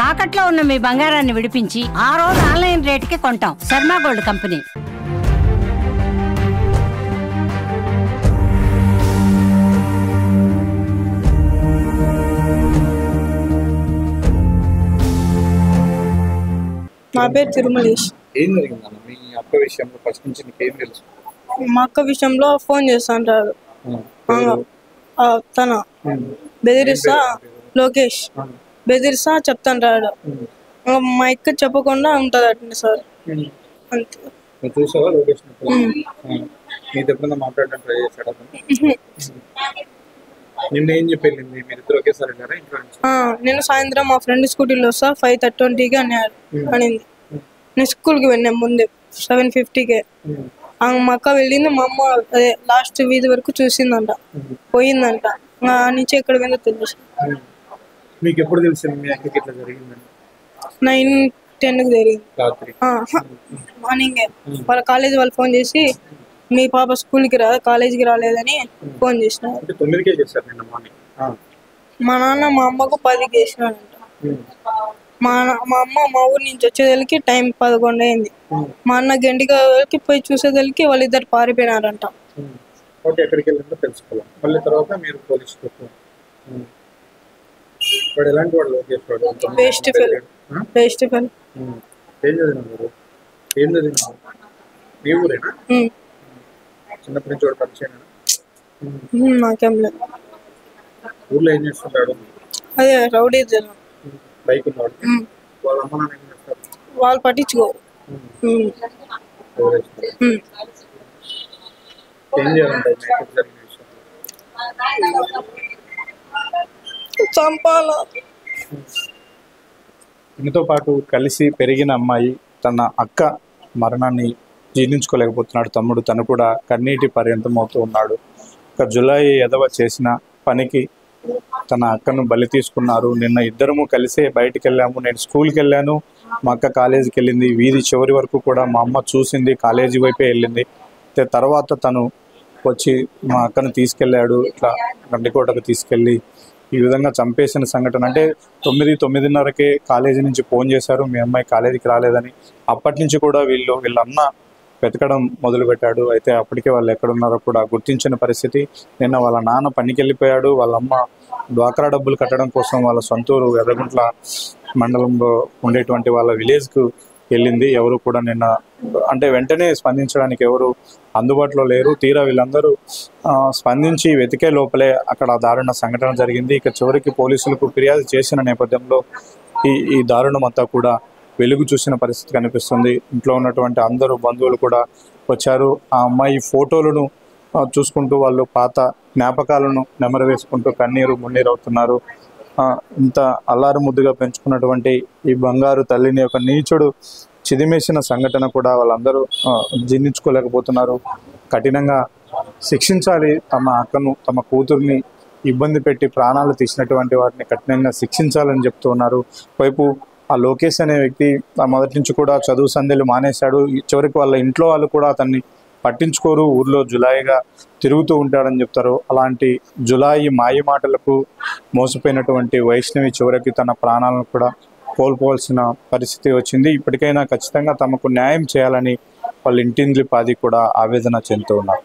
తాకట్లో ఉన్న మీ బంగారాన్ని విడిపించి ఆ రోజు ఆన్లైన్ రేటుకి కొంటాం. Sharma gold company. నా పేరు తిరుమలేష్. ఏం జరిగిందన్న మీ అక్క విషయంలో? ఫస్ట్ నుంచి నీకేం తెలుసు? మా అక్క విషయంలో ఫోన్ చేస్తాంటాడు. తన బెదిరిస్తా, లోకేష్ బెదిరిస్తా చెప్తాంటాడు. మా అక్క చెప్పకుండా ఉంటది అట్నే సార్. అంతే. చూసావా లోకేష్? నీతో ఎప్పుడన్నా మాట్లాడడం ట్రై చేశాడు? నిన్న ఏం చెప్పి వెళ్ళింది? మీరు ఇద్దరు ఒకేసారి వెళ్ళారా ఇంట్లో నుంచి? నేను సాయంత్రం మా ఫ్రెండ్ స్కూటీలో వస్తా 5:30కి అనింది. నేను స్కూల్కి వెళ్ళాం ముందే 7:50కే. మా అక్క వెళ్ళింది. మా అమ్మ అదే లాస్ట్ వీధి వరకు చూసిందంట, పోయిందంట. నుంచి ఎక్కడ పోయిందో తెలుసు. మీకు ఎప్పుడు తెలిసింది మీ అక్కకి ఇట్లా జరిగిందని? 9:10కి జరిగింది రాత్రి మార్నింగే. వాళ్ళ కాలేజీ వాళ్ళు ఫోన్ చేసి మీ పాప స్కూల్కి కాలేజీకి రాలేదని ఫోన్ చేసినారు. 9కే చేశారు నిన్న మార్నింగ్. మా నాన్న మా అమ్మకు 10కి చేసినాడంట. మా అమ్మ మా ఊరి నుంచి వచ్చేదానికి టైం 11 అయింది. మా అన్న గంటిగా పోయి చూసేదానికి వాళ్ళిద్దరు పారిపోయినారంట. ఎక్కడికి వెళ్ళిందో తెలుసుకోవాలి. మళ్ళీ తర్వాత మీరు పోలీస్ వాడు ఎలాంటి వాడు? లోకేష్ వాడు వేస్ట్ ఫెల్. ఏం చదివినారు? ఏం చదివినారు? మీ ఊరేనా? చిన్నప్పటి నుంచి వాడు పరిచయం? నాకేం లేదు. ఊర్లో ఏం చేస్తుంటాడు? అదే రౌడీ జనం. బైక్ ఉన్నాడు. వాళ్ళ అమ్మ నాన్న ఏం చేస్తారు? వాళ్ళు పట్టించుకోరు. ఏం చేయాలంటే చంపాల. దీనితో పాటు కలిసి పెరిగిన అమ్మాయి తన అక్క మరణాన్ని జీర్ణించుకోలేకపోతున్నాడు తమ్ముడు. తను కూడా కన్నీటి పర్యంతమవుతూ ఉన్నాడు. ఒక జులై ఎదవ చేసిన పనికి తన అక్కను బలి తీసుకున్నారు. నిన్న ఇద్దరము కలిసే బయటికి వెళ్ళాము. నేను స్కూల్కి వెళ్ళాను, మా అక్క కాలేజీకి వెళ్ళింది. వీధి చివరి వరకు కూడా మా అమ్మ చూసింది, కాలేజీ వైపే వెళ్ళింది. తర్వాత తను వచ్చి మా అక్కను తీసుకెళ్ళాడు. ఇట్లా గండికోటకు తీసుకెళ్ళి ఈ విధంగా చంపేసిన సంఘటన. అంటే 9:30కే కాలేజీ నుంచి ఫోన్ చేశారు, మీ అమ్మాయి కాలేజీకి రాలేదని. అప్పటి నుంచి కూడా వీళ్ళ అన్న వెతకడం మొదలుపెట్టాడు. అయితే అప్పటికే వాళ్ళు ఎక్కడున్నారో కూడా గుర్తించిన పరిస్థితి. నిన్న వాళ్ళ నాన్న పనికి వెళ్ళిపోయాడు. వాళ్ళ అమ్మ డ్వాక్రా డబ్బులు కట్టడం కోసం వాళ్ళ సొంతూరు ఎర్రగుంట్ల మండలంలో ఉండేటువంటి వాళ్ళ విలేజ్కు వెళ్ళింది. ఎవరు కూడా నిన్న అంటే వెంటనే స్పందించడానికి ఎవరు అందుబాటులో లేరు. తీరా వీళ్ళందరూ స్పందించి వెతికే లోపలే అక్కడ దారుణ సంఘటన జరిగింది. ఇక చివరికి పోలీసులకు ఫిర్యాదు చేసిన నేపథ్యంలో ఈ దారుణం అంతా కూడా వెలుగు చూసిన పరిస్థితి కనిపిస్తుంది. ఇంట్లో ఉన్నటువంటి అందరూ బంధువులు కూడా వచ్చారు. ఆ అమ్మాయి ఫోటోలను చూసుకుంటూ వాళ్ళు పాత జ్ఞాపకాలను నెమరు వేసుకుంటూ కన్నీరు మున్నీరు అవుతున్నారు. ఇంత అల్లారు ముద్దుగా పెంచుకున్నటువంటి ఈ బంగారు తల్లిని ఒక నీచుడు చిదిమేసిన సంఘటన కూడా వాళ్ళందరూ జీర్ణించుకోలేకపోతున్నారు. కఠినంగా శిక్షించాలి. తమ అక్కను, తమ కూతుర్ని ఇబ్బంది పెట్టి ప్రాణాలు తీసినటువంటి వాటిని కఠినంగా శిక్షించాలని చెప్తూ ఉన్నారు. వైపు ఆ లోకేష్ అనే వ్యక్తి మొదటి నుంచి కూడా చదువు సంధ్యలు మానేశాడు. చివరికి వాళ్ళ ఇంట్లో వాళ్ళు కూడా అతన్ని పట్టించుకోరు. ఊర్లో జులాయిగా తిరుగుతూ ఉంటాడని చెప్తారు. అలాంటి జులాయి మాయ మాటలకు మోసపోయినటువంటి వైష్ణవి చివరికి తన ప్రాణాలను కూడా కోల్పోవాల్సిన పరిస్థితి వచ్చింది. ఇప్పటికైనా ఖచ్చితంగా తమకు న్యాయం చేయాలని వాళ్ళ ఇంటింద్లి పాది కూడా ఆవేదన చెందుతూ ఉన్నారు.